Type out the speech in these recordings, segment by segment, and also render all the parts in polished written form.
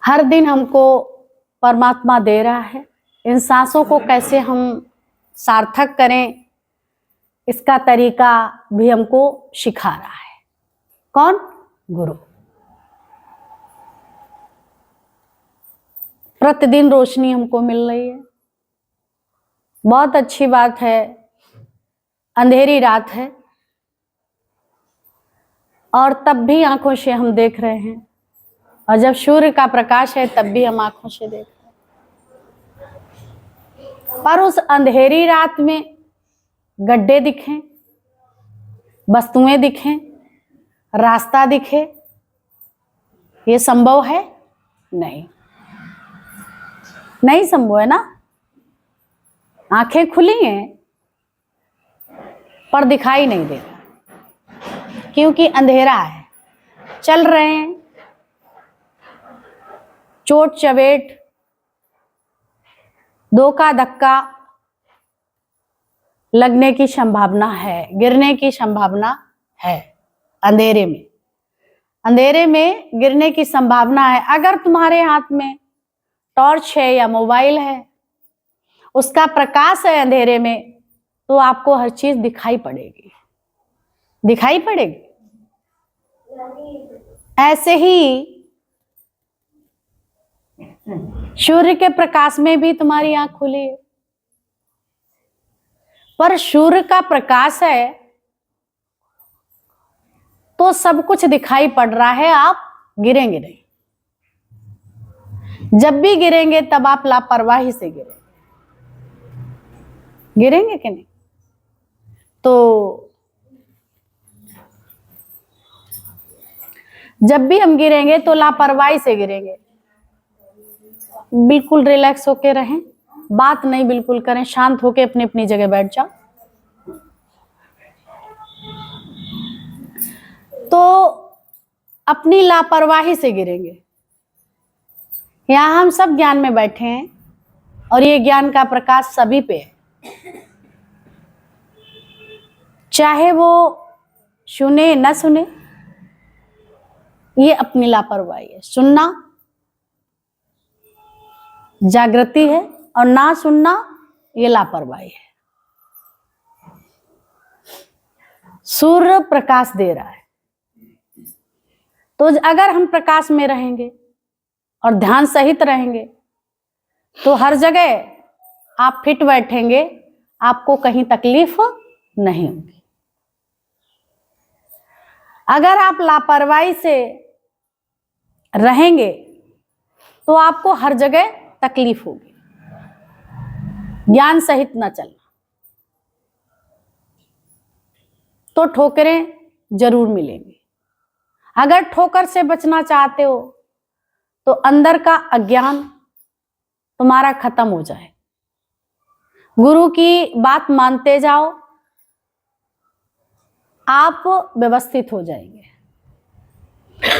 हर दिन हमको परमात्मा दे रहा है। इन सांसों को कैसे हम सार्थक करें, इसका तरीका भी हमको सिखा रहा है। कौन? गुरु। प्रतिदिन रोशनी हमको मिल रही है, बहुत अच्छी बात है। अंधेरी रात है और तब भी आंखों से हम देख रहे हैं, और जब सूर्य का प्रकाश है तब भी हम आंखों से देख रहे हैं। पर उस अंधेरी रात में गड्ढे दिखें, वस्तुएं दिखें, रास्ता दिखे, ये संभव है? नहीं संभव है ना। आंखें खुली हैं पर दिखाई नहीं दे रहा, क्योंकि अंधेरा है। चल रहे हैं, चोट चवेट, धोखा धक्का लगने की संभावना है, गिरने की संभावना है। अंधेरे में गिरने की संभावना है। अगर तुम्हारे हाथ में टॉर्च है या मोबाइल है, उसका प्रकाश है अंधेरे में, तो आपको हर चीज दिखाई पड़ेगी। ऐसे ही सूर्य के प्रकाश में भी तुम्हारी आंख खुली है, पर सूर्य का प्रकाश है तो सब कुछ दिखाई पड़ रहा है, आप गिरेंगे नहीं। जब भी गिरेंगे तब आप लापरवाही से गिरेंगे कि नहीं? तो जब भी हम गिरेंगे तो लापरवाही से गिरेंगे। बिल्कुल रिलैक्स होके रहें, बात नहीं बिल्कुल करें, शांत होके अपनी अपनी जगह बैठ जाओ। तो अपनी लापरवाही से गिरेंगे। यहां हम सब ज्ञान में बैठे हैं और ये ज्ञान का प्रकाश सभी पे है, चाहे वो सुने न सुने, ये अपनी लापरवाही है। सुनना जागृति है और ना सुनना ये लापरवाही है। सूर्य प्रकाश दे रहा है, तो अगर हम प्रकाश में रहेंगे और ध्यान सहित रहेंगे तो हर जगह आप फिट बैठेंगे, आपको कहीं तकलीफ नहीं होगी। अगर आप लापरवाही से रहेंगे तो आपको हर जगह तकलीफ होगी। ज्ञान सहित न चलना तो ठोकरें जरूर मिलेंगी। अगर ठोकर से बचना चाहते हो तो अंदर का अज्ञान तुम्हारा खत्म हो जाए, गुरु की बात मानते जाओ, आप व्यवस्थित हो जाएंगे।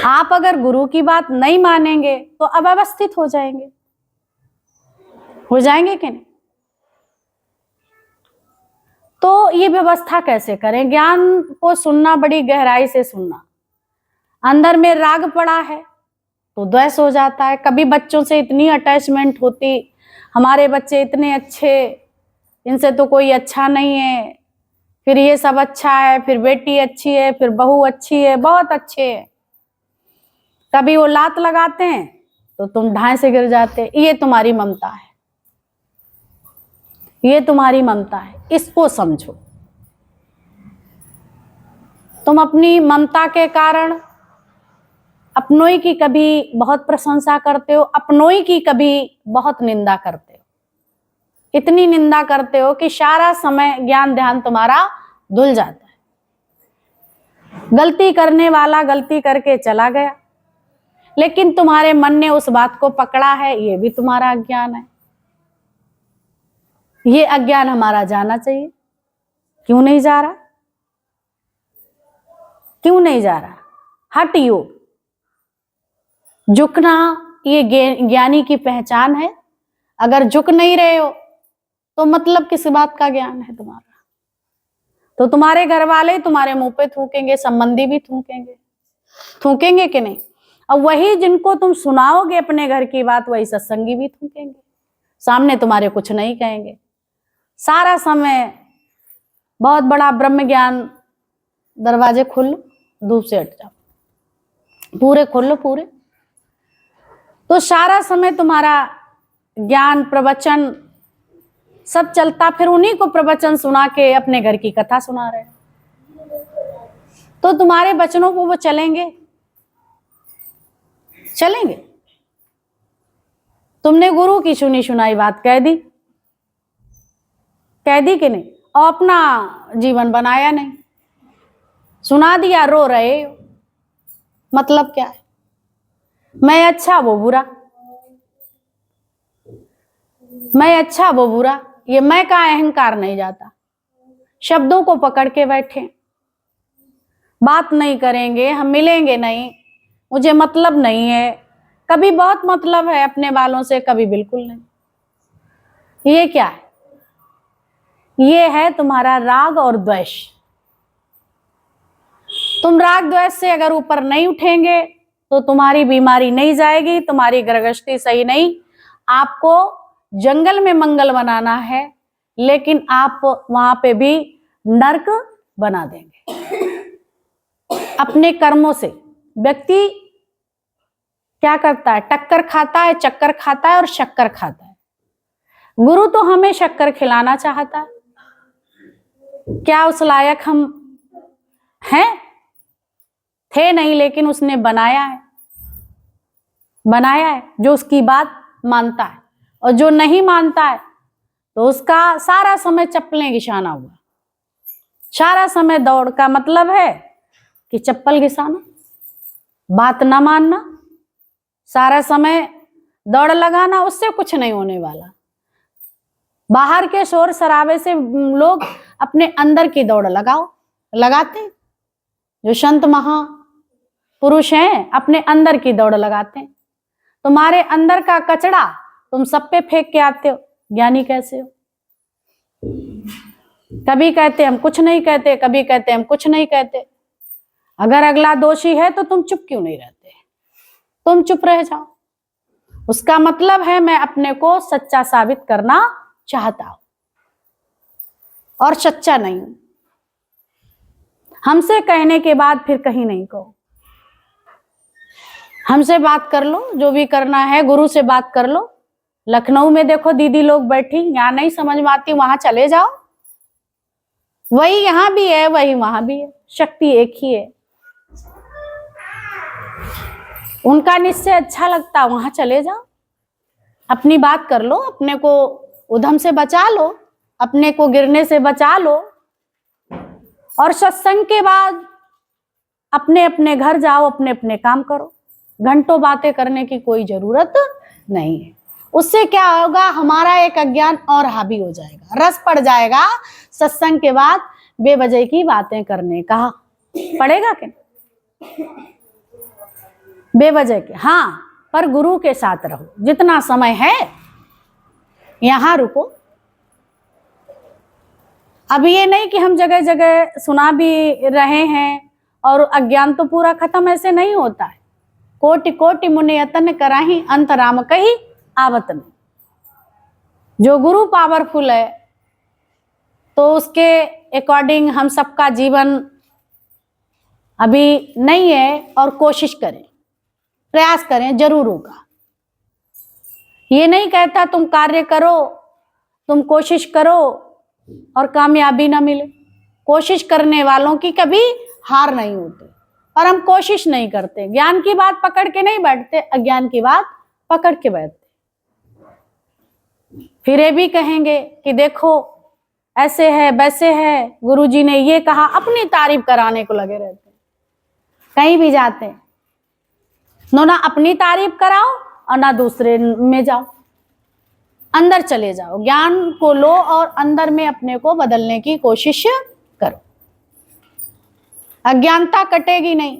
आप अगर गुरु की बात नहीं मानेंगे तो अव्यवस्थित हो जाएंगे कि नहीं? तो ये व्यवस्था कैसे करें? ज्ञान को सुनना, बड़ी गहराई से सुनना। अंदर में राग पड़ा है तो द्वेष हो जाता है। कभी बच्चों से इतनी अटैचमेंट होती, हमारे बच्चे इतने अच्छे, इनसे तो कोई अच्छा नहीं है, फिर ये सब अच्छा है, फिर बेटी अच्छी है, फिर बहू अच्छी है, बहुत अच्छे है। कभी वो लात लगाते हैं तो तुम ढाई से गिर जाते। ये तुम्हारी ममता है, ये तुम्हारी ममता है, इसको समझो। तुम अपनी ममता के कारण अपनों की कभी बहुत प्रशंसा करते हो, अपनों की कभी बहुत निंदा करते हो। इतनी निंदा करते हो कि सारा समय ज्ञान ध्यान तुम्हारा धुल जाता है। गलती करने वाला गलती करके चला गया, लेकिन तुम्हारे मन ने उस बात को पकड़ा है, ये भी तुम्हारा अज्ञान है। ये अज्ञान हमारा जाना चाहिए। क्यों नहीं जा रहा? क्यों नहीं जा रहा? हट योग, झुकना ये ज्ञानी की पहचान है। अगर झुक नहीं रहे हो तो मतलब किस बात का ज्ञान है तुम्हारा? तो तुम्हारे घर वाले तुम्हारे मुंह पे थूकेंगे, संबंधी भी थूकेंगे कि नहीं? अब वही जिनको तुम सुनाओगे अपने घर की बात, वही सत्संगी भी थूकेंगे, सामने तुम्हारे कुछ नहीं कहेंगे। सारा समय बहुत बड़ा ब्रह्म ज्ञान, दरवाजे खोल लो, धूप से हट जाओ, पूरे खोल लो पूरे, तो सारा समय तुम्हारा ज्ञान प्रवचन सब चलता, फिर उन्हीं को प्रवचन सुना के अपने घर की कथा सुना रहे, तो तुम्हारे वचनों को वो चलेंगे? चलेंगे? तुमने गुरु की सुनी सुनाई बात कह दी कि नहीं, और अपना जीवन बनाया नहीं, सुना दिया, रो रहे हो, मतलब क्या है? मैं अच्छा वो बुरा, मैं अच्छा वो बुरा, ये मैं का अहंकार नहीं जाता। शब्दों को पकड़ के बैठे, बात नहीं करेंगे, हम मिलेंगे नहीं, मुझे मतलब नहीं है, कभी बहुत मतलब है अपने वालों से, कभी बिल्कुल नहीं। ये क्या है? ये है तुम्हारा राग और द्वेष। तुम राग द्वेष से अगर ऊपर नहीं उठेंगे तो तुम्हारी बीमारी नहीं जाएगी, तुम्हारी गृहस्थी सही नहीं। आपको जंगल में मंगल बनाना है, लेकिन आप वहां पे भी नरक बना देंगे अपने कर्मों से। व्यक्ति क्या करता है? टक्कर खाता है, चक्कर खाता है और शक्कर खाता है। गुरु तो हमें शक्कर खिलाना चाहता है। क्या उस लायक हम हैं? थे नहीं, लेकिन उसने बनाया है, बनाया है जो उसकी बात मानता है, और जो नहीं मानता है तो उसका सारा समय चप्पलें घिसाना हुआ। सारा समय दौड़ का मतलब है कि चप्पल घिसाना, बात ना मानना, सारा समय दौड़ लगाना, उससे कुछ नहीं होने वाला। बाहर के शोर शराबे से लोग अपने अंदर की दौड़ लगाते हैं। जो संत महापुरुष हैं अपने अंदर की दौड़ लगाते हैं। तुम्हारे अंदर का कचरा तुम सब पे फेंक के आते हो, ज्ञानी कैसे हो? कभी कहते हम कुछ नहीं कहते, कभी कहते हम कुछ नहीं कहते। अगर अगला दोषी है तो तुम चुप क्यों नहीं रहते? तुम चुप रह जाओ। उसका मतलब है मैं अपने को सच्चा साबित करना चाहता हूं और सच्चा नहीं हूं। हमसे कहने के बाद फिर कहीं नहीं कहो। हमसे बात कर लो, जो भी करना है गुरु से बात कर लो। लखनऊ में देखो दीदी लोग बैठी, यहां नहीं समझ में आती, वहां चले जाओ। वही यहां भी है, वही वहां भी है, शक्ति एक ही है। उनका निश्चय अच्छा लगता, वहां चले जाओ, अपनी बात कर लो, अपने को उधम से बचा लो, अपने को गिरने से बचा लो, और सत्संग के बाद अपने अपने घर जाओ, अपने अपने काम करो। घंटों बातें करने की कोई जरूरत नहीं है। उससे क्या होगा? हमारा एक अज्ञान और हावी हो जाएगा, रस पड़ जाएगा सत्संग के बाद बेवजह की बातें करने का। पड़ेगा कि बेवजह के? हाँ, पर गुरु के साथ रहो। जितना समय है यहां रुको। अब ये नहीं कि हम जगह जगह सुना भी रहे हैं और अज्ञान तो पूरा खत्म, ऐसे नहीं होता है। कोटि कोटि मुनि यतन कराही, अंत राम कही आवत नहीं। जो गुरु पावरफुल है तो उसके अकॉर्डिंग हम सबका जीवन अभी नहीं है, और कोशिश करें, प्रयास करें, जरूर होगा। ये नहीं कहता तुम कार्य करो, तुम कोशिश करो और कामयाबी ना मिले। कोशिश करने वालों की कभी हार नहीं होती, और हम कोशिश नहीं करते। ज्ञान की बात पकड़ के नहीं बैठते, अज्ञान की बात पकड़ के बैठते। फिर ये भी कहेंगे कि देखो ऐसे है वैसे है, गुरुजी ने ये कहा, अपनी तारीफ कराने को लगे रहते। कहीं भी जाते ना अपनी तारीफ कराओ और ना दूसरे में जाओ। अंदर चले जाओ, ज्ञान को लो और अंदर में अपने को बदलने की कोशिश करो। अज्ञानता कटेगी नहीं।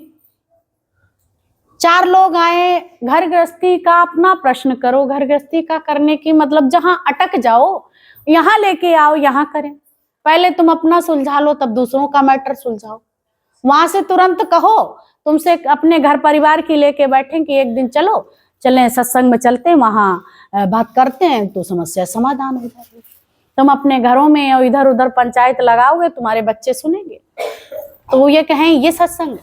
चार लोग आए, घर गृहस्थी का अपना प्रश्न करो। घर गृहस्थी का करने की मतलब जहां अटक जाओ यहां लेके आओ, यहां करें। पहले तुम अपना सुलझा लो, तब दूसरों का मैटर सुलझाओ। वहां से तुरंत कहो तुमसे अपने घर परिवार की लेके बैठे कि एक दिन चलो चलें सत्संग में, चलते हैं वहां बात करते हैं तो समस्या समाधान हो जाएगी। तुम अपने घरों में और इधर उधर पंचायत लगाओगे, तुम्हारे बच्चे सुनेंगे तो वो ये कहें ये सत्संग,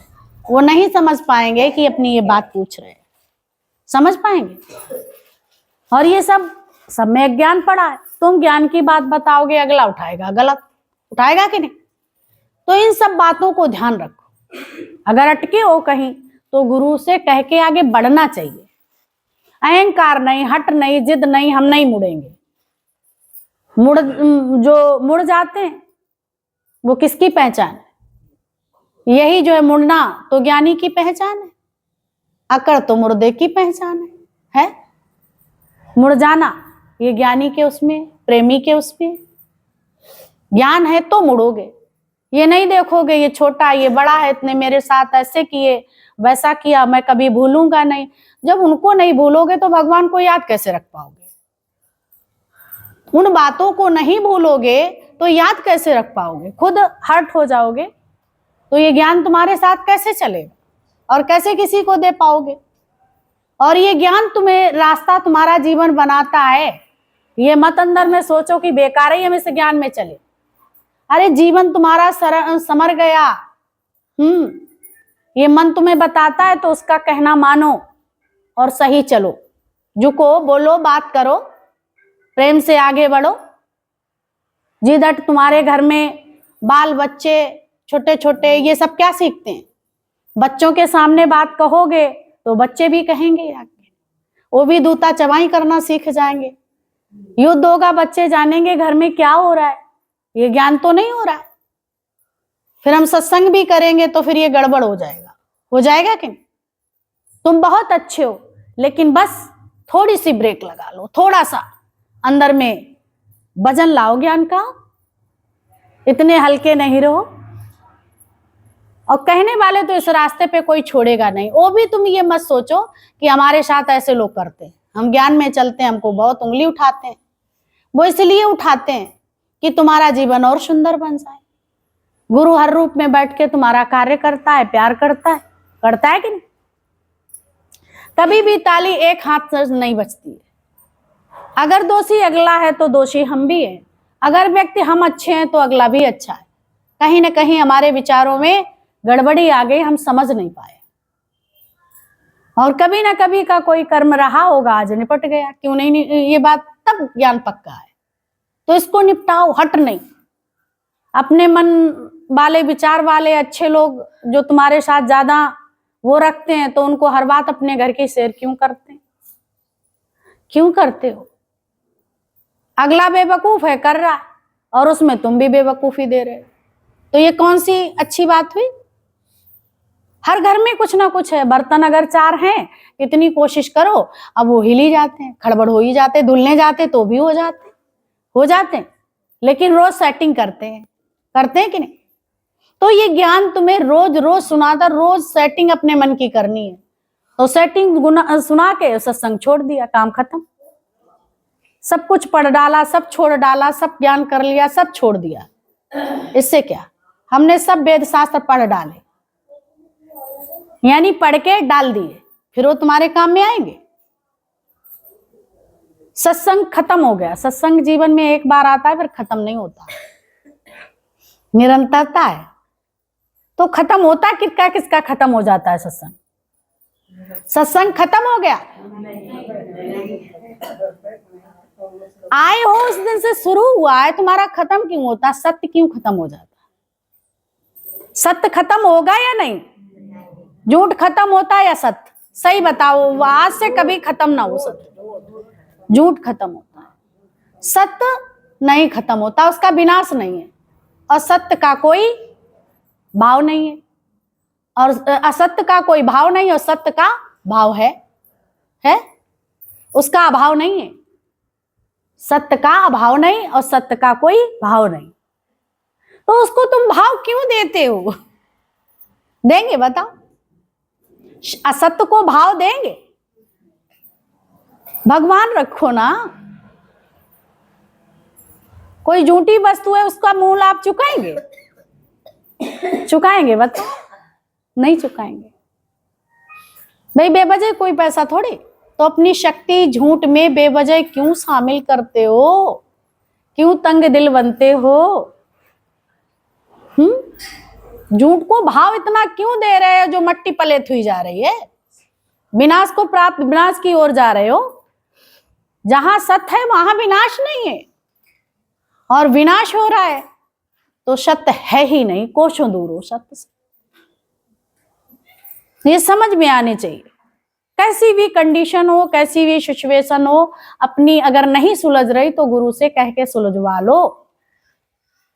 वो नहीं समझ पाएंगे कि अपनी ये बात पूछ रहे हैं, समझ पाएंगे। और ये सब में ज्ञान पड़ा है, तुम ज्ञान की बात बताओगे, अगला उठाएगा गलत, उठाएगा कि नहीं। तो इन सब बातों को ध्यान रखो। अगर अटके हो कहीं तो गुरु से कह के आगे बढ़ना चाहिए। अहंकार नहीं, हट नहीं, जिद नहीं, हम नहीं मुड़ेंगे। जो मुड़ जाते हैं वो किसकी पहचान है? यही जो है मुड़ना तो ज्ञानी की पहचान है, अकड़ तो मुर्दे की पहचान है? मुड़ जाना ये ज्ञानी के उसमें, प्रेमी के उसमें। ज्ञान है तो मुड़ोगे, ये नहीं देखोगे ये छोटा ये बड़ा है, इतने मेरे साथ ऐसे किए वैसा किया, मैं कभी भूलूंगा नहीं। जब उनको नहीं भूलोगे तो भगवान को याद कैसे रख पाओगे? उन बातों को नहीं भूलोगे तो याद कैसे रख पाओगे? खुद हर्ट हो जाओगे तो ये ज्ञान तुम्हारे साथ कैसे चलेगा और कैसे किसी को दे पाओगे? और ये ज्ञान तुम्हें रास्ता, तुम्हारा जीवन बनाता है। ये मत अंदर में सोचो कि बेकार ही हम इस ज्ञान में चले। अरे जीवन तुम्हारा समर गया। ये मन तुम्हें बताता है तो उसका कहना मानो और सही चलो, झुको, बोलो, बात करो, प्रेम से आगे बढ़ो। जिधर तुम्हारे घर में बाल बच्चे छोटे छोटे ये सब क्या सीखते हैं? बच्चों के सामने बात कहोगे तो बच्चे भी कहेंगे, वो भी दूता चबाई करना सीख जाएंगे। युद्ध होगा, बच्चे जानेंगे घर में क्या हो रहा है, ये ज्ञान तो नहीं हो रहा है। फिर हम सत्संग भी करेंगे तो फिर ये गड़बड़ हो जाएगा कि नहीं? तुम बहुत अच्छे हो लेकिन बस थोड़ी सी ब्रेक लगा लो, थोड़ा सा अंदर में वजन लाओ ज्ञान का, इतने हल्के नहीं रहो। और कहने वाले तो इस रास्ते पे कोई छोड़ेगा नहीं। वो भी तुम ये मत सोचो कि हमारे साथ ऐसे लोग करते हैं, हम ज्ञान में चलते हैं हमको बहुत उंगली उठाते हैं। वो इसलिए उठाते हैं कि तुम्हारा जीवन और सुंदर बन जाए। गुरु हर रूप में बैठ के तुम्हारा कार्य करता है, प्यार करता है कि नहीं? कभी भी ताली एक हाथ से नहीं बजती है। अगर दोषी अगला है तो दोषी हम भी हैं। अगर व्यक्ति हम अच्छे हैं तो अगला भी अच्छा है। कहीं ना कहीं हमारे विचारों में गड़बड़ी आ गई, हम समझ नहीं पाए, और कभी ना कभी का कोई कर्म रहा होगा, आज निपट गया, क्यों नहीं? ये बात तब ज्ञान पक्का है। तो इसको निपटाओ, हट नहीं। अपने मन वाले विचार वाले अच्छे लोग जो तुम्हारे साथ ज्यादा वो रखते हैं तो उनको हर बात अपने घर की शेयर क्यों करते हो? अगला बेवकूफ है, कर रहा है, और उसमें तुम भी बेवकूफी दे रहे हो, तो ये कौन सी अच्छी बात हुई? हर घर में कुछ ना कुछ है। बर्तन अगर 4 हैं, इतनी कोशिश करो, अब वो हिल ही जाते हैं, खड़बड़ हो ही जाते, धुलने जाते तो भी हो जाते हैं, लेकिन रोज सेटिंग करते हैं कि नहीं? तो ये ज्ञान तुम्हें रोज रोज सुनाता, रोज सेटिंग अपने मन की करनी है। तो सेटिंग सुना के सत्संग छोड़ दिया, काम खत्म। सब कुछ पढ़ डाला, सब छोड़ डाला, सब ज्ञान कर लिया, सब छोड़ दिया। इससे क्या? हमने सब वेद शास्त्र पढ़ डाले, यानी पढ़ के डाल दिए, फिर वो तुम्हारे काम में आएंगे? सत्संग खत्म हो गया। सत्संग जीवन में एक बार आता है, फिर खत्म नहीं होता, निरंतरता है। तो खत्म होता किसका खत्म हो जाता है? सत्संग खत्म हो गया। आए हो उस दिन से शुरू हुआ है, तुम्हारा खत्म क्यों होता? सत्य क्यों खत्म हो जाता? सत्य खत्म होगा या नहीं? झूठ खत्म होता है या सत्य? सही बताओ, आज से कभी खत्म ना हो सत्य। झूठ खत्म होता है, सत्य नहीं खत्म होता, उसका विनाश नहीं है। और सत्य का कोई भाव नहीं है, और असत्य का कोई भाव नहीं, और सत्य का भाव है उसका अभाव नहीं है। सत्य का अभाव नहीं और सत्य का कोई भाव नहीं, तो उसको तुम भाव क्यों देते हो? देंगे बताओ? असत्य को भाव देंगे? भगवान रखो ना। कोई झूठी वस्तु है, उसका मूल आप चुकाएंगे बताओ? नहीं चुकाएंगे। भाई बेवजह कोई पैसा थोड़ी, तो अपनी शक्ति झूठ में बेवजह क्यों शामिल करते हो, क्यों तंग दिल बनते हो? झूठ को भाव इतना क्यों दे रहे हो जो मट्टी पलेत हुई जा रही है? विनाश को प्राप्त, विनाश की ओर जा रहे हो। जहां सत्य है वहां विनाश नहीं है, और विनाश हो रहा है तो सत्य है ही नहीं, कोसों दूर हो सत्य से। ये समझ में आने चाहिए। कैसी भी कंडीशन हो, कैसी भी सिचुएशन हो, अपनी अगर नहीं सुलझ रही तो गुरु से कह के सुलझवा लो।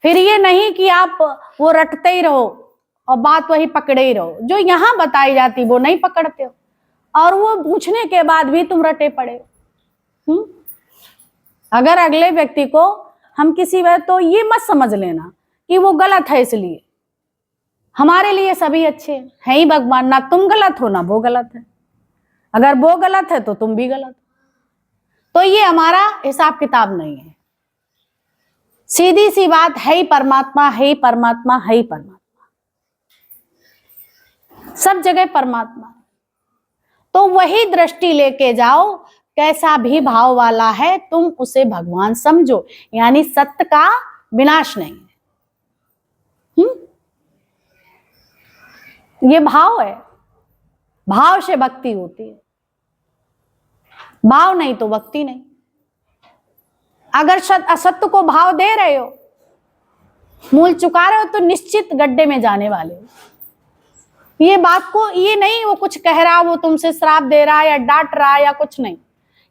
फिर ये नहीं कि आप वो रटते ही रहो और बात वही पकड़े ही रहो, जो यहां बताई जाती वो नहीं पकड़ते हो, और वो पूछने के बाद भी तुम रटे पड़े हो। अगर अगले व्यक्ति को हम किसी वजह, तो ये मत समझ लेना कि वो गलत है, इसलिए हमारे लिए सभी अच्छे हैं ही भगवान। ना तुम गलत हो ना वो गलत है, अगर वो गलत है तो तुम भी गलत हो। तो ये हमारा हिसाब किताब नहीं है। सीधी सी बात, है ही परमात्मा, है ही परमात्मा, है ही परमात्मा, सब जगह परमात्मा। तो वही दृष्टि लेके जाओ, कैसा भी भाव वाला है तुम उसे भगवान समझो, यानी सत्य का विनाश नहीं है। ये भाव है, भाव से भक्ति होती है, भाव नहीं तो भक्ति नहीं। अगर असत्य को भाव दे रहे हो, मूल चुका रहे हो, तो निश्चित गड्ढे में जाने वाले हो। ये बात को, ये नहीं वो कुछ कह रहा, वो तुमसे श्राप दे रहा है या डांट रहा है या कुछ नहीं,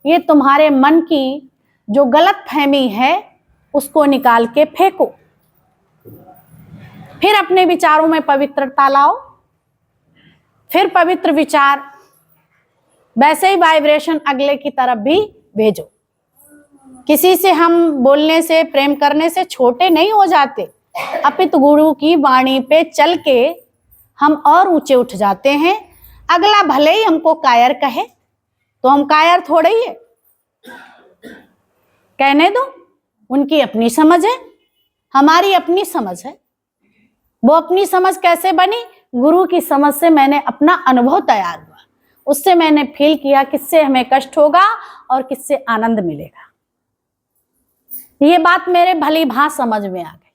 ये तुम्हारे मन की जो गलत फहमी है उसको निकाल के फेंको। फिर अपने विचारों में पवित्रता लाओ, फिर पवित्र विचार, वैसे ही वाइब्रेशन अगले की तरफ भी भेजो। किसी से हम बोलने से, प्रेम करने से छोटे नहीं हो जाते, अपितु गुरु की वाणी पे चल के हम और ऊंचे उठ जाते हैं। अगला भले ही हमको कायर कहे तो हम कायर थोड़े ही है, कहने दो, उनकी अपनी समझ है, हमारी अपनी समझ है। वो अपनी समझ कैसे बनी? गुरु की समझ से मैंने अपना अनुभव तैयार हुआ, उससे मैंने फील किया किससे हमें कष्ट होगा और किससे आनंद मिलेगा। ये बात मेरे भली भांति समझ में आ गई।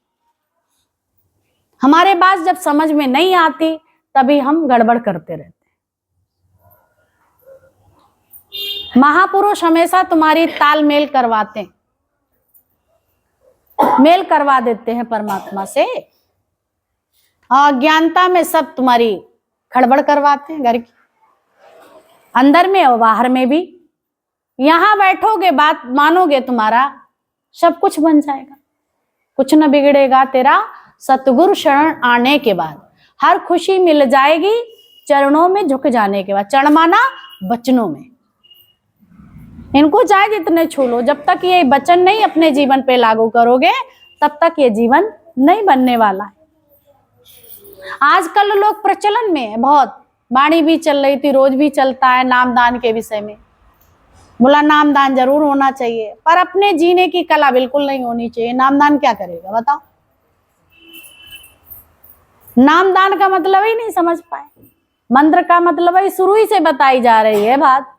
हमारे बात जब समझ में नहीं आती तभी हम गड़बड़ करते रहते हैं। महापुरुष हमेशा तुम्हारी तालमेल करवाते हैं, मेल करवा देते हैं परमात्मा से। अज्ञानता में सब तुम्हारी खड़बड़ करवाते हैं, घर की, अंदर में और बाहर में भी। यहां बैठोगे, बात मानोगे, तुम्हारा सब कुछ बन जाएगा, कुछ न बिगड़ेगा तेरा। सतगुरु शरण आने के बाद हर खुशी मिल जाएगी, चरणों में झुक जाने के बाद। चरण माना वचनों में, इनको चाहे जितने छू लो, जब तक ये वचन नहीं अपने जीवन पे लागू करोगे तब तक ये जीवन नहीं बनने वाला है। आजकल लोग प्रचलन में है बहुत, वाणी भी चल रही थी, रोज भी चलता है नामदान के विषय में। बोला नामदान जरूर होना चाहिए, पर अपने जीने की कला बिल्कुल नहीं होनी चाहिए। नामदान क्या करेगा बताओ? नामदान का मतलब ही नहीं समझ पाए, मंत्र का मतलब ही शुरू ही से बताई जा रही है बात।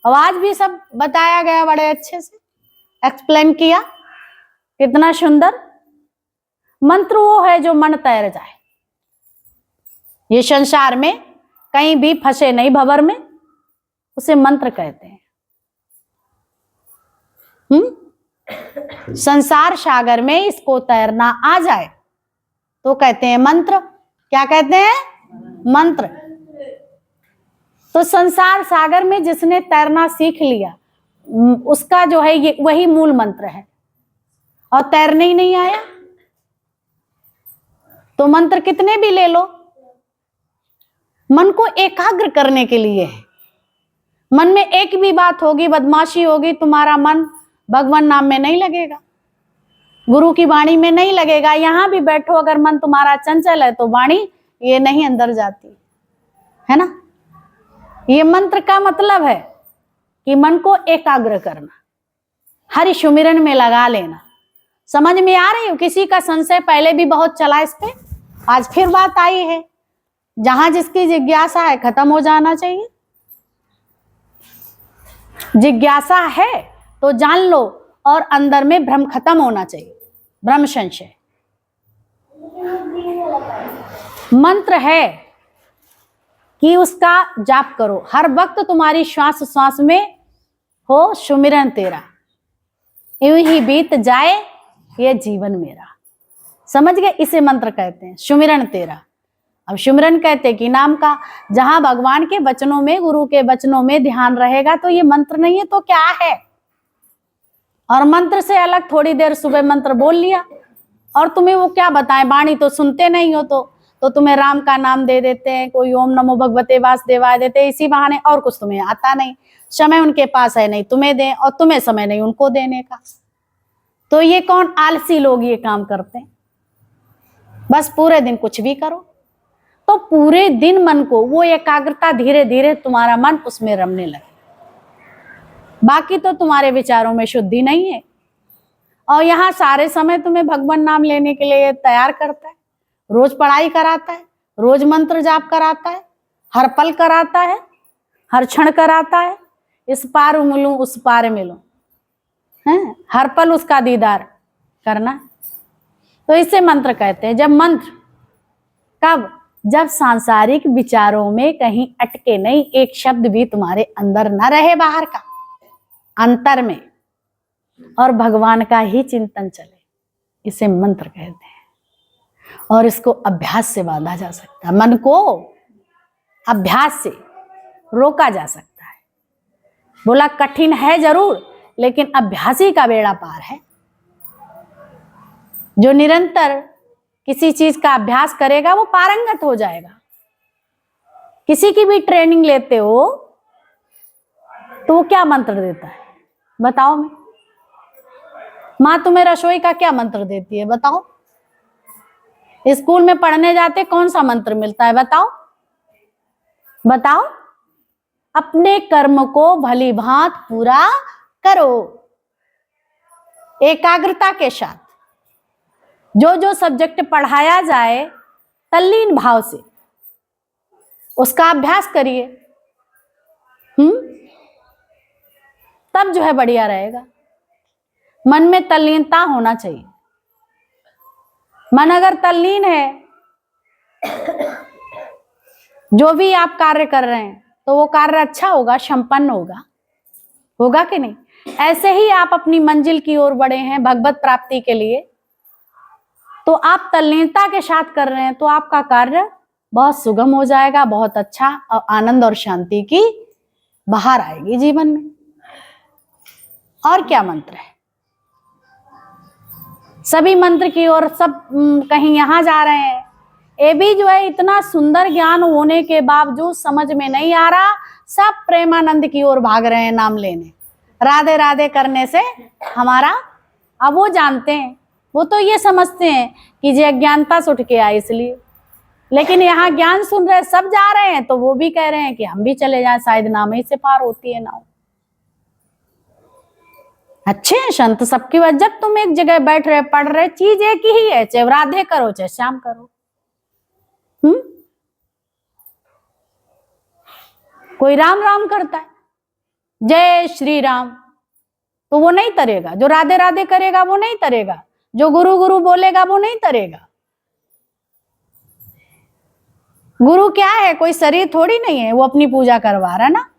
आवाज भी सब बताया गया, बड़े अच्छे से एक्सप्लेन किया, कितना सुंदर। मंत्र वो है जो मन तैर जाए, ये संसार में कहीं भी फंसे नहीं भंवर में, उसे मंत्र कहते हैं। संसार सागर में इसको तैरना आ जाए तो कहते हैं मंत्र। क्या कहते हैं? मंत्र। तो संसार सागर में जिसने तैरना सीख लिया उसका जो है ये वही मूल मंत्र है, और तैरने ही नहीं आया तो मंत्र कितने भी ले लो, मन को एकाग्र करने के लिए है। मन में एक भी बात होगी, बदमाशी होगी, तुम्हारा मन भगवान नाम में नहीं लगेगा, गुरु की वाणी में नहीं लगेगा। यहां भी बैठो, अगर मन तुम्हारा चंचल है तो वाणी ये नहीं अंदर जाती है ना। ये मंत्र का मतलब है कि मन को एकाग्र करना, हरि सुमिरन में लगा लेना। समझ में आ रही हो? किसी का संशय पहले भी बहुत चला इस पे, आज फिर बात आई है। जहां जिसकी जिज्ञासा है खत्म हो जाना चाहिए। जिज्ञासा है तो जान लो, और अंदर में भ्रम खत्म होना चाहिए, भ्रम संशय। मंत्र है कि उसका जाप करो हर वक्त, तुम्हारी श्वास श्वास में हो सुमिरन तेरा, यूं ही बीत जाए ये जीवन मेरा। समझ गए? इसे मंत्र कहते हैं, सुमिरन तेरा। अब सुमिरन कहते कि नाम का, जहां भगवान के वचनों में, गुरु के वचनों में ध्यान रहेगा तो ये मंत्र नहीं है तो क्या है। और मंत्र से अलग थोड़ी देर सुबह मंत्र बोल लिया, और तुम्हें वो क्या बताएं, वाणी तो सुनते नहीं हो, तो तुम्हें राम का नाम दे देते हैं, कोई ओम नमो भगवते वासुदेवाय देते हैं, इसी बहाने, और कुछ तुम्हें आता नहीं। समय उनके पास है नहीं तुम्हें दें, और तुम्हें समय नहीं उनको देने का। तो ये कौन आलसी लोग ये काम करते हैं, बस पूरे दिन कुछ भी करो। तो पूरे दिन मन को वो एकाग्रता, धीरे धीरे तुम्हारा मन उसमें रमने लगे। बाकी तो तुम्हारे विचारों में शुद्धि नहीं है, और यहाँ सारे समय तुम्हें भगवान नाम लेने के लिए तैयार करता है, रोज पढ़ाई कराता है, रोज मंत्र जाप कराता है, हर पल कराता है, हर क्षण कराता है, इस पार मिलूं उस पार मिलूं, हैं, हर पल उसका दीदार करना। तो इसे मंत्र कहते हैं। जब मंत्र, कब? जब सांसारिक विचारों में कहीं अटके नहीं, एक शब्द भी तुम्हारे अंदर न रहे बाहर का, अंतर में, और भगवान का ही चिंतन चले, इसे मंत्र कहते हैं। और इसको अभ्यास से बांधा जा सकता है, मन को अभ्यास से रोका जा सकता है। बोला कठिन है जरूर, लेकिन अभ्यास ही का बेड़ा पार है। जो निरंतर किसी चीज का अभ्यास करेगा वो पारंगत हो जाएगा। किसी की भी ट्रेनिंग लेते हो तो वो क्या मंत्र देता है बताओ? मैं, माँ तुम्हें रसोई का क्या मंत्र देती है बताओ? स्कूल में पढ़ने जाते कौन सा मंत्र मिलता है बताओ? बताओ। अपने कर्म को भली भांति पूरा करो, एकाग्रता के साथ। जो जो सब्जेक्ट पढ़ाया जाए तल्लीन भाव से उसका अभ्यास करिए, तब जो है बढ़िया रहेगा। मन में तल्लीनता होना चाहिए। मन अगर तल्लीन है, जो भी आप कार्य कर रहे हैं तो वो कार्य अच्छा होगा, संपन्न होगा, होगा कि नहीं? ऐसे ही आप अपनी मंजिल की ओर बढ़े हैं भगवत प्राप्ति के लिए, तो आप तल्लीनता के साथ कर रहे हैं तो आपका कार्य बहुत सुगम हो जाएगा, बहुत अच्छा, और आनंद और शांति की बाहर आएगी जीवन में। और क्या मंत्र है? सभी मंत्र की ओर सब कहीं यहां जा रहे हैं। ये भी जो है इतना सुंदर ज्ञान होने के बावजूद समझ में नहीं आ रहा, सब प्रेमानंद की ओर भाग रहे हैं नाम लेने, राधे राधे करने से हमारा। अब वो जानते हैं, वो तो ये समझते हैं कि ये अज्ञानता से उठ के आए इसलिए, लेकिन यहाँ ज्ञान सुन रहे सब जा रहे हैं तो वो भी कह रहे हैं कि हम भी चले जाएं, शायद नाम ही से पार होती है नाव। अच्छे हैं संत सबकी वजह। जब तुम एक जगह बैठ रहे पढ़ रहे, चीज एक ही है, चाहे राधे करो चाहे श्याम करो। कोई राम राम करता है, जय श्री राम, तो वो नहीं तरेगा। जो राधे राधे करेगा वो नहीं तरेगा। जो गुरु गुरु बोलेगा वो नहीं तरेगा। गुरु क्या है? कोई शरीर थोड़ी नहीं है, वो अपनी पूजा करवा रहा ना।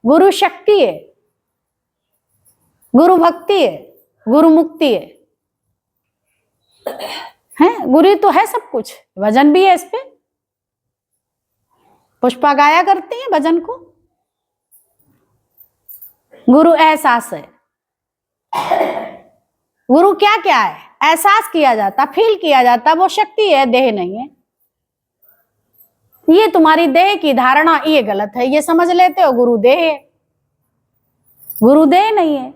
गुरु शक्ति है, गुरु भक्ति है, गुरु मुक्ति है। गुरु तो है सब कुछ, भजन भी है इस पे। पुष्पा गाया करती है भजन को। गुरु एहसास है। गुरु क्या क्या है? एहसास किया जाता, फील किया जाता, वो शक्ति है, देह नहीं है। ये तुम्हारी देह की धारणा ये गलत है, ये समझ लेते हो गुरु देह है। गुरु देह नहीं है,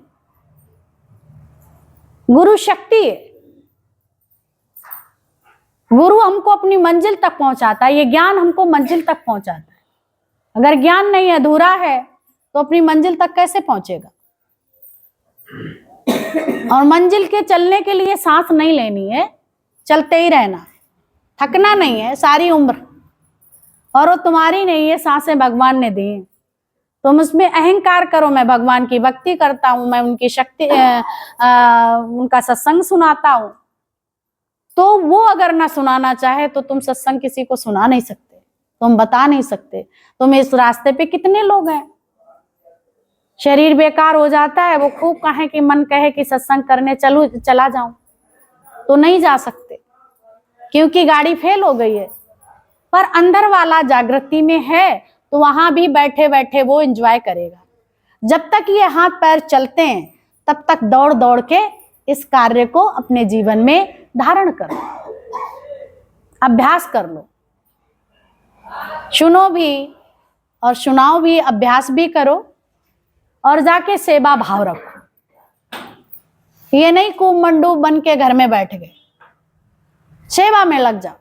गुरु शक्ति है। गुरु हमको अपनी मंजिल तक पहुंचाता है, ये ज्ञान हमको मंजिल तक पहुंचाता है। अगर ज्ञान नहीं अधूरा है तो अपनी मंजिल तक कैसे पहुंचेगा? और मंजिल के चलने के लिए सांस नहीं लेनी है, चलते ही रहना है, थकना नहीं है सारी उम्र। और वो तुम्हारी नहीं है, सांसें भगवान ने दी हैं। तुम उसमें अहंकार करो, मैं भगवान की भक्ति करता हूं, मैं उनकी शक्ति उनका सत्संग सुनाता हूं, तो वो अगर ना सुनाना चाहे तो तुम सत्संग किसी को सुना नहीं सकते, तुम बता नहीं सकते। तुम इस रास्ते पे कितने लोग हैं, शरीर बेकार हो जाता है, वो खूब कहे कि मन कहे कि सत्संग करने चला जाऊं, तो नहीं जा सकते क्योंकि गाड़ी फेल हो गई है। पर अंदर वाला जागृति में है तो वहां भी बैठे बैठे वो एंजॉय करेगा। जब तक ये हाथ पैर चलते हैं तब तक दौड़ दौड़ के इस कार्य को अपने जीवन में धारण करो, अभ्यास कर लो, सुनो भी और सुनाओ भी, अभ्यास भी करो और जाके सेवा भाव रखो। ये नहीं कूप मंडूप बन के घर में बैठ गए, सेवा में लग जाओ।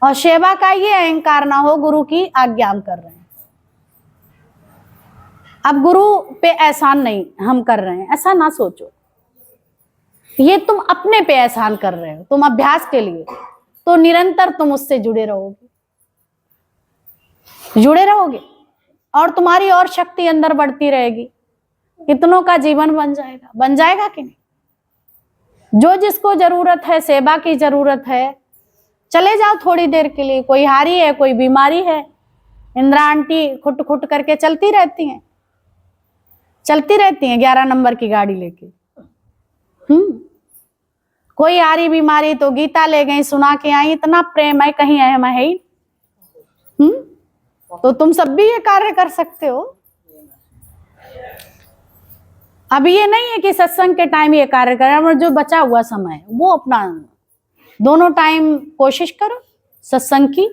और सेवा का ये अहंकार ना हो गुरु की आज्ञा हम कर रहे हैं, अब गुरु पे एहसान नहीं हम कर रहे हैं, ऐसा ना सोचो। ये तुम अपने पे एहसान कर रहे हो, तुम अभ्यास के लिए, तो निरंतर तुम उससे जुड़े रहोगे और तुम्हारी और शक्ति अंदर बढ़ती रहेगी। कितनों का जीवन बन जाएगा कि नहीं। जो जिसको जरूरत है, सेवा की जरूरत है, चले जाओ थोड़ी देर के लिए। कोई हारी है, कोई बीमारी है, इंदिरा आंटी खुट खुट करके चलती रहती हैं 11 नंबर की गाड़ी लेके। कोई हारी बीमारी तो गीता ले गई, सुना के आई, इतना प्रेम है, कहीं अहम है ही। तो तुम सब भी ये कार्य कर सकते हो। अब ये नहीं है कि सत्संग के टाइम ये कार्य करें, जो बचा हुआ समय है वो अपना दोनों टाइम कोशिश करो सत्संग की।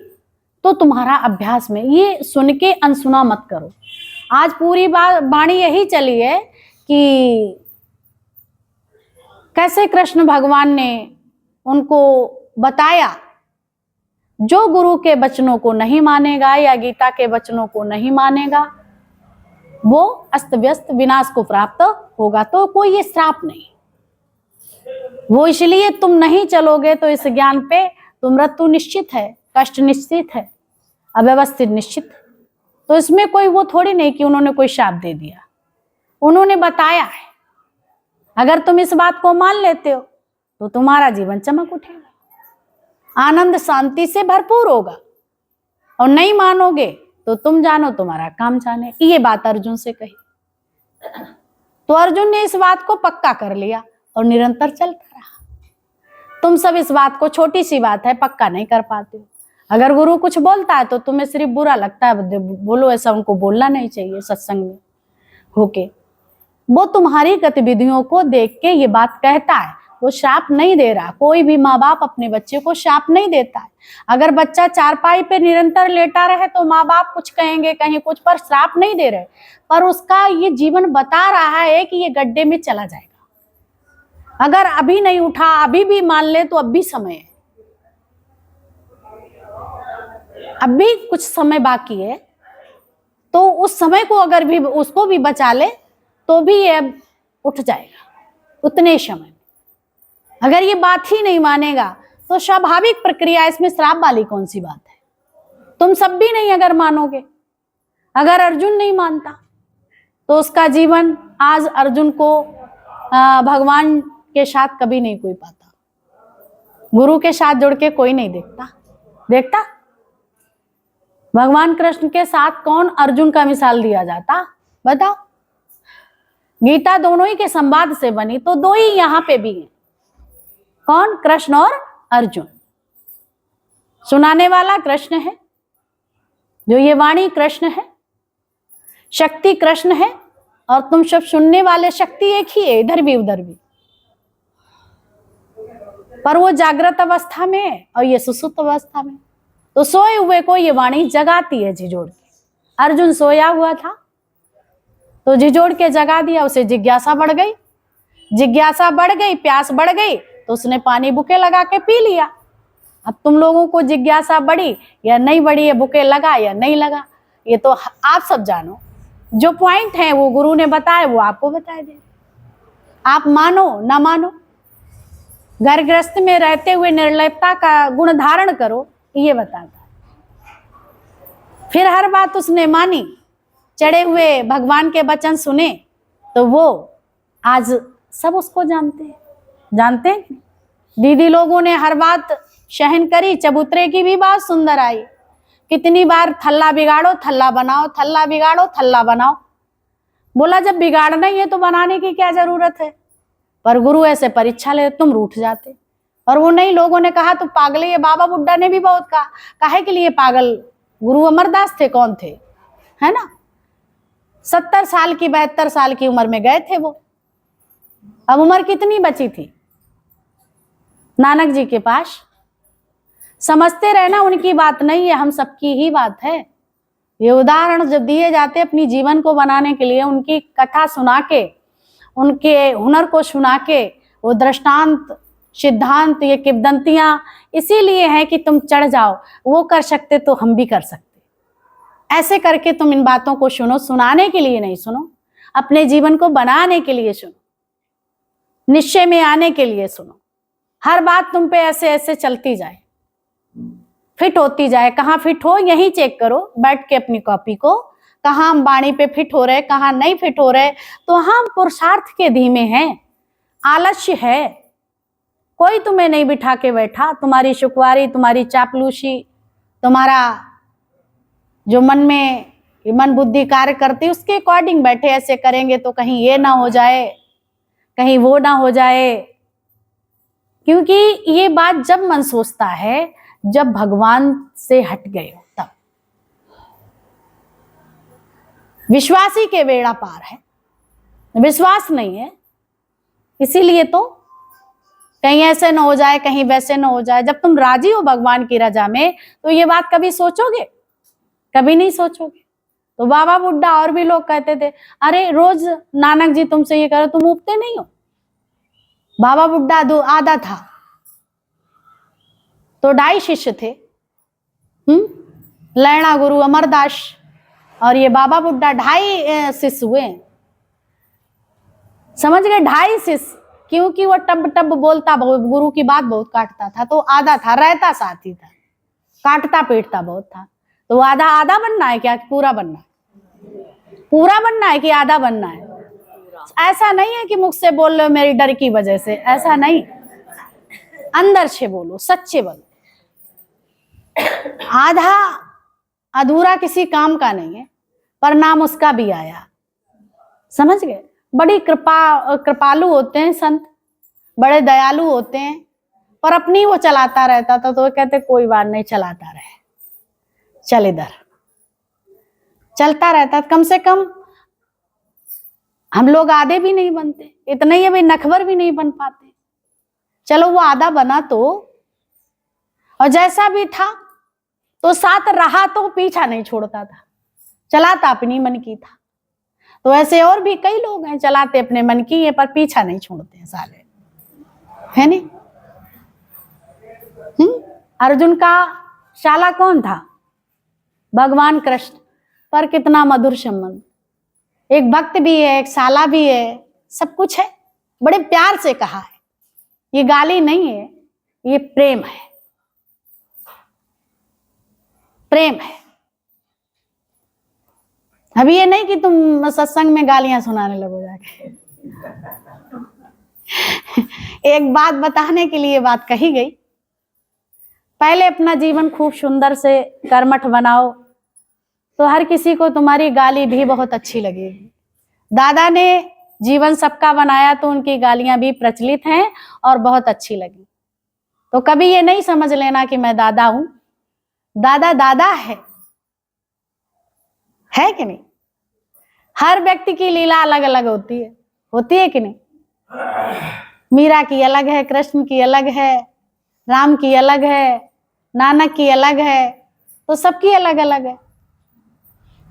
तो तुम्हारा अभ्यास में ये सुन के अनसुना मत करो। आज पूरी वाणी यही चली है कि कैसे कृष्ण भगवान ने उनको बताया, जो गुरु के वचनों को नहीं मानेगा या गीता के वचनों को नहीं मानेगा वो अस्त व्यस्त विनाश को प्राप्त होगा। तो कोई ये श्राप नहीं, वो इसलिए तुम नहीं चलोगे तो इस ज्ञान पे तो मृत्यु निश्चित है, कष्ट निश्चित है, अव्यवस्थित निश्चित। तो इसमें कोई वो थोड़ी नहीं कि उन्होंने कोई शाप दे दिया, उन्होंने बताया है। अगर तुम इस बात को मान लेते हो तो तुम्हारा जीवन चमक उठेगा, आनंद शांति से भरपूर होगा। और नहीं मानोगे तो तुम जानो तुम्हारा काम जाने। ये बात अर्जुन से कही तो अर्जुन ने इस बात को पक्का कर लिया और निरंतर चलता रहा। तुम सब इस बात को, छोटी सी बात है, पक्का नहीं कर पाते हो। अगर गुरु कुछ बोलता है तो तुम्हें सिर्फ बुरा लगता है, बोलो ऐसा उनको बोलना नहीं चाहिए सत्संग में होके। वो तुम्हारी गतिविधियों को देख के ये बात कहता है, वो श्राप नहीं दे रहा। कोई भी माँ बाप अपने बच्चे को श्राप नहीं देता है। अगर बच्चा चारपाई पे निरंतर लेटा रहे तो माँ बाप कुछ कहेंगे, कहीं कुछ, पर श्राप नहीं दे रहे। पर उसका ये जीवन बता रहा है कि ये गड्ढे में चला जाएगा। अगर अभी नहीं उठा, अभी भी मान ले तो अब भी समय है, अब भी कुछ समय बाकी है। तो उस समय को अगर भी उसको भी बचा ले तो भी ये उठ जाएगा उतने समय। अगर ये बात ही नहीं मानेगा तो स्वाभाविक प्रक्रिया, इसमें श्राप वाली कौन सी बात है। तुम सब भी नहीं अगर मानोगे, अगर अर्जुन नहीं मानता तो उसका जीवन आज अर्जुन को भगवान के साथ कभी नहीं कोई पाता, गुरु के साथ जुड़ के कोई नहीं देखता। भगवान कृष्ण के साथ कौन अर्जुन का मिसाल दिया जाता, बताओ। गीता दोनों ही के संवाद से बनी, तो दो ही यहाँ पे भी है, कौन, कृष्ण और अर्जुन। सुनाने वाला कृष्ण है, जो ये वाणी कृष्ण है, शक्ति कृष्ण है, और तुम सब सुनने वाले शक्ति एक ही है, इधर भी उधर भी। पर वो जागृत अवस्था में है और ये सुसुप्त अवस्था में। तो सोए हुए को ये वाणी जगाती है झिझोड़ के। अर्जुन सोया हुआ था तो झिझोड़ के जगा दिया, उसे जिज्ञासा बढ़ गई, प्यास बढ़ गई तो उसने पानी बुके लगा के पी लिया। अब तुम लोगों को जिज्ञासा बढ़ी या नहीं बढ़ी, या बुके लगा या नहीं लगा, ये तो आप सब जानो। जो पॉइंट है वो गुरु ने बताया, वो आपको बताया दे, आप मानो ना मानो। घर गृहस्थ में रहते हुए निर्लयता का गुण धारण करो, ये बताता है। फिर हर बात उसने मानी चढ़े हुए भगवान के वचन सुने तो वो आज सब उसको जानते हैं। दीदी लोगों ने हर बात सहन करी, चबूतरे की भी बात सुंदर आई। कितनी बार थल्ला बिगाड़ो थल्ला बनाओ, थल्ला बिगाड़ो थल्ला बनाओ। बोला जब बिगाड़ना ही है तो बनाने की क्या जरूरत है। पर गुरु ऐसे परीक्षा ले, तुम रूठ जाते। और वो नहीं, लोगों ने कहा तू पागल है। ये बाबा बुड्ढा ने भी बहुत कहा, काहे के लिए पागल। गुरु अमरदास थे, कौन थे, है ना। 70 साल की 72 साल की उम्र में गए थे वो। अब उम्र कितनी बची थी नानक जी के पास। समझते रहना उनकी बात नहीं है, हम सबकी ही बात है। ये उदाहरण जब दिए जाते अपनी जीवन को बनाने के लिए, उनकी कथा सुना के, उनके हुनर को सुना के, वो दृष्टांत सिद्धांत ये किंवदंतियां इसीलिए हैं कि तुम चढ़ जाओ। वो कर सकते तो हम भी कर सकते। ऐसे करके तुम इन बातों को सुनो, सुनाने के लिए नहीं सुनो, अपने जीवन को बनाने के लिए सुनो, निश्चय में आने के लिए सुनो। हर बात तुम पे ऐसे ऐसे चलती जाए, फिट होती जाए। कहाँ फिट हो यही चेक करो बैठ के अपनी कॉपी को, कहाँ हम वाणी पे फिट हो रहे, कहाँ नहीं फिट हो रहे। तो हम पुरुषार्थ के धीमे हैं, आलस्य है। कोई तुम्हें नहीं बिठा के बैठा, तुम्हारी शुकवारी, तुम्हारी चापलूसी, तुम्हारा जो मन में मन बुद्धि कार्य करती उसके अकॉर्डिंग बैठे। ऐसे करेंगे तो कहीं ये ना हो जाए, कहीं वो ना हो जाए। क्योंकि ये बात जब मन सोचता है, जब भगवान से हट गए हो तब। विश्वासी के बेड़ा पार है, विश्वास नहीं है, इसीलिए तो कहीं ऐसे ना हो जाए, कहीं वैसे ना हो जाए। जब तुम राजी हो भगवान की रजा में तो ये बात कभी सोचोगे, कभी नहीं सोचोगे। तो बाबा बुड्ढा और भी लोग कहते थे, अरे रोज नानक जी तुमसे ये करो, तुम उगते नहीं हो। बाबा बुड्ढा आधा था तो 2.5 शिष्य थे, लैणा गुरु अमरदास और ये बाबा बुड्ढा 2.5 शिष्य हुए। समझ गए, 2.5 शिष्य। क्योंकि वो टब टब बोलता, गुरु की बात बहुत काटता था, तो आधा था, रहता साथी था, काटता पीटता बहुत था। तो वो आधा आधा बनना है क्या, पूरा बनना है? पूरा बनना है कि आधा बनना है? ऐसा नहीं है कि मुख से बोल लो मेरी डर की वजह से, ऐसा नहीं। अंदर से बोलो, सच्चे बोलो। आधा अधूरा किसी काम का नहीं है, पर नाम उसका भी आया। समझ गए। बड़ी कृपालु होते हैं संत, बड़े दयालु होते हैं, पर अपनी वो चलाता रहता था। तो वो कहते कोई बात नहीं, चलाता रहे, चल इधर, चलता रहता। कम से कम हम लोग आधे भी नहीं बनते, इतना ही अभी नखबर भी नहीं बन पाते। चलो वो आधा बना तो, और जैसा भी था तो साथ रहा, तो पीछा नहीं छोड़ता था, चलाता अपनी मन की था। तो ऐसे और भी कई लोग हैं, चलाते अपने मन की है पर पीछा नहीं छोड़ते हैं साले, है नहीं। अर्जुन का शाला कौन था? भगवान कृष्ण। पर कितना मधुर संबंध, एक भक्त भी है, एक शाला भी है, सब कुछ है। बड़े प्यार से कहा है, ये गाली नहीं है, ये प्रेम है, प्रेम है। अभी ये नहीं कि तुम सत्संग में गालियां सुनाने लगो जाके। एक बात बताने के लिए बात कही गई। पहले अपना जीवन खूब सुंदर से कर्मठ बनाओ, तो हर किसी को तुम्हारी गाली भी बहुत अच्छी लगेगी। दादा ने जीवन सबका बनाया तो उनकी गालियां भी प्रचलित हैं और बहुत अच्छी लगी। तो कभी ये नहीं समझ लेना कि मैं दादा हूं। दादा दादा है कि नहीं? हर व्यक्ति की लीला अलग अलग होती है कि नहीं? मीरा की अलग है, कृष्ण की अलग है, राम की अलग है, नानक की अलग है, तो सबकी अलग अलग है।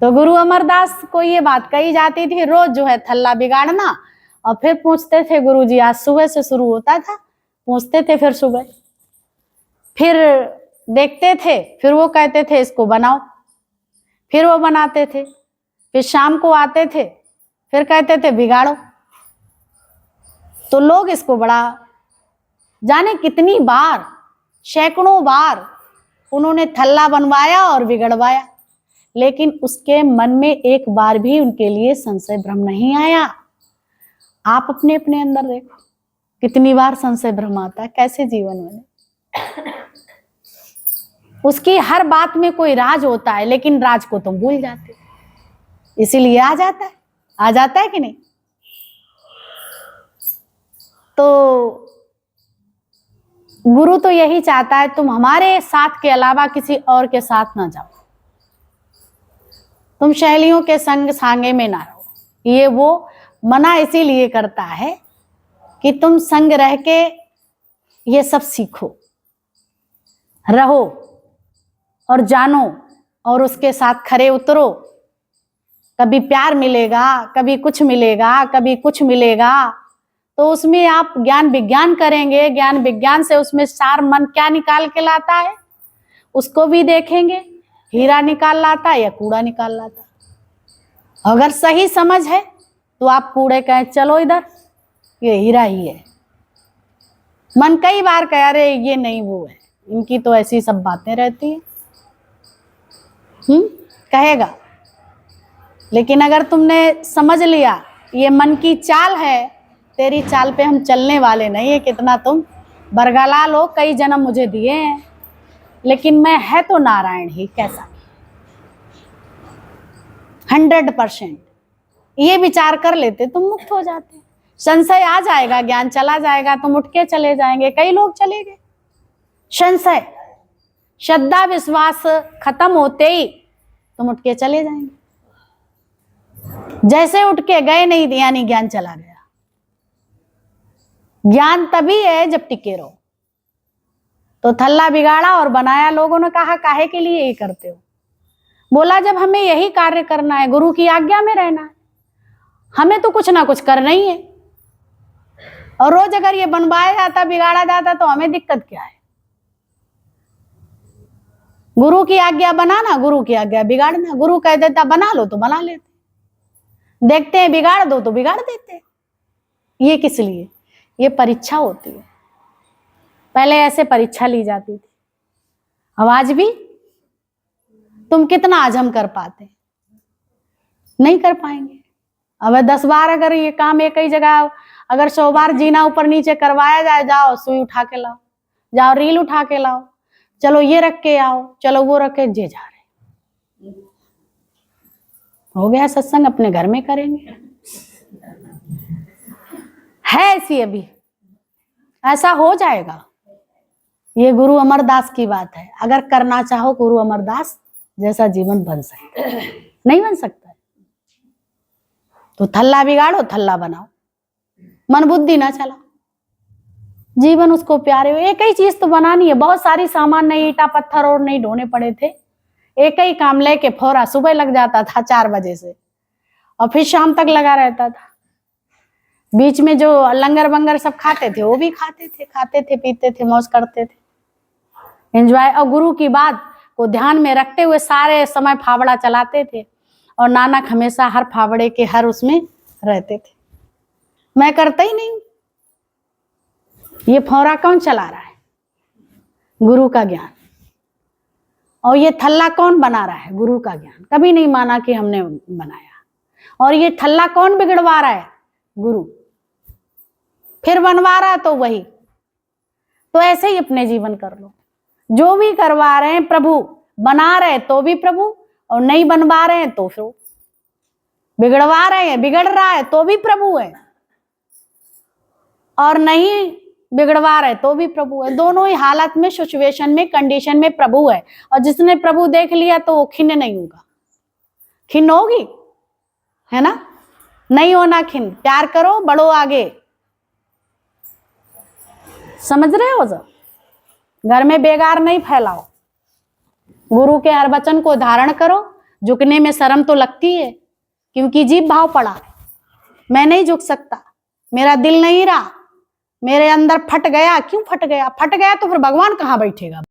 तो गुरु अमरदास को ये बात कही जाती थी, रोज जो है थल्ला बिगाड़ना, और फिर पूछते थे गुरुजी, आज सुबह से शुरू होता था, पूछते थे, फिर सुबह, फिर देखते थे, फिर वो कहते थे इसको बनाओ, फिर वो बनाते थे, फिर शाम को आते थे, फिर कहते थे बिगाड़ो। तो लोग इसको बड़ा, जाने कितनी बार, सैकड़ों बार उन्होंने थल्ला बनवाया और बिगड़वाया। लेकिन उसके मन में एक बार भी उनके लिए संशय भ्रम नहीं आया। आप अपने अपने अंदर देखो कितनी बार संशय भ्रम आता है, कैसे जीवन बने। उसकी हर बात में कोई राज होता है, लेकिन राज को तुम भूल जाते हो, इसीलिए आ जाता है कि नहीं। तो गुरु तो यही चाहता है तुम हमारे साथ के अलावा किसी और के साथ ना जाओ, तुम सहेलियों के संग सांगे में ना रहो। ये वो मना इसीलिए करता है कि तुम संग रह के ये सब सीखो, रहो और जानो और उसके साथ खरे उतरो। कभी प्यार मिलेगा, कभी कुछ मिलेगा, कभी कुछ मिलेगा, तो उसमें आप ज्ञान विज्ञान करेंगे। ज्ञान विज्ञान से उसमें सार मन क्या निकाल के लाता है उसको भी देखेंगे, हीरा निकाल लाता है या कूड़ा निकाल लाता है। अगर सही समझ है तो आप कूड़े कहें चलो इधर, ये हीरा ही है। मन कई बार कह रहे ये नहीं वो है, इनकी तो ऐसी सब बातें रहती है, कहेगा। लेकिन अगर तुमने समझ लिया ये मन की चाल है, तेरी चाल पे हम चलने वाले नहीं है, कितना तुम बरगला लो, कई जन्म मुझे दिए हैं, लेकिन मैं है तो नारायण ही, कैसा 100% ये विचार कर लेते तुम मुक्त हो जाते। संशय आ जाएगा, ज्ञान चला जाएगा, तुम उठ के चले जाएंगे। कई लोग चले गए, संशय श्रद्धा विश्वास खत्म होते ही तुम उठ के चले जाएंगे। जैसे उठ के गए नहीं यानी ज्ञान चला गया। ज्ञान तभी है जब टिके रहो। तो थल्ला बिगाड़ा और बनाया। लोगों ने कहा काहे के लिए ये करते हो? बोला जब हमें यही कार्य करना है, गुरु की आज्ञा में रहना है, हमें तो कुछ ना कुछ करना ही है। और रोज अगर ये बनवाया जाता, बिगाड़ा जाता, तो हमें दिक्कत क्या है? गुरु की आज्ञा बनाना, गुरु की आज्ञा बिगाड़ना। गुरु कह देता बना लो तो बना लेते, देखते हैं बिगाड़ दो तो बिगाड़ देते। ये किस लिए? ये परीक्षा होती है। पहले ऐसे परीक्षा ली जाती थी, अब आज भी तुम कितना आजम कर पाते? नहीं कर पाएंगे। अब 10 बार अगर ये काम एक ही जगह, अगर 100 बार जीना ऊपर नीचे करवाया जाए, जाओ सुई उठा के लाओ, जाओ रील उठा के लाओ, चलो ये रख के आओ, चलो वो रख के, जे जा रहे। हो गया सत्संग, अपने घर में करेंगे। है ऐसी, अभी ऐसा हो जाएगा। ये गुरु अमरदास की बात है। अगर करना चाहो गुरु अमरदास जैसा जीवन बन सकता है, नहीं बन सकता है। तो थल्ला बिगाड़ो, थल्ला बनाओ, मन बुद्धि ना चला, जीवन उसको प्यारे हो। एक ही चीज तो बनानी है, बहुत सारी सामान नहीं, ईटा पत्थर और नहीं ढोने पड़े थे। एक ही काम लेके फौरा सुबह लग जाता था 4 बजे से, और फिर शाम तक लगा रहता था। बीच में जो लंगर बंगर सब खाते थे वो भी खाते थे, पीते थे, मौज करते थे, एंजॉय। और गुरु की बात को ध्यान में रखते हुए सारे समय फावड़ा चलाते थे, और नानक हमेशा हर फावड़े के हर उसमें रहते थे। मैं करता ही नहीं। ये फौरा कौन चला रहा है? गुरु का ज्ञान। और ये थल्ला कौन बना रहा है? गुरु का ज्ञान। कभी नहीं माना कि हमने बनाया। और ये थल्ला कौन बिगड़वा रहा है? गुरु। फिर बनवा रहा तो वही। तो ऐसे ही अपने जीवन कर लो। जो भी करवा रहे हैं प्रभु, बना रहे तो भी प्रभु, और नहीं बनवा रहे हैं तो फिर बिगड़वा रहे हैं, बिगड़ रहा है तो भी प्रभु है, और नहीं बिगड़वा रहे तो भी प्रभु है। दोनों ही हालत में, सिचुएशन में, कंडीशन में प्रभु है। और जिसने प्रभु देख लिया तो वो खिन्न नहीं होगा। खिन्न होगी, है ना? नहीं होना खिन्न। प्यार करो, बढ़ो आगे। समझ रहे हो? सब घर में बेगार नहीं फैलाओ। गुरु के हर वचन को धारण करो। झुकने में शर्म तो लगती है, क्योंकि जीव भाव पड़ा है। मैं नहीं झुक सकता, मेरा दिल नहीं रहा, मेरे अंदर फट गया। क्यों फट गया? फट गया तो फिर भगवान कहाँ बैठेगा?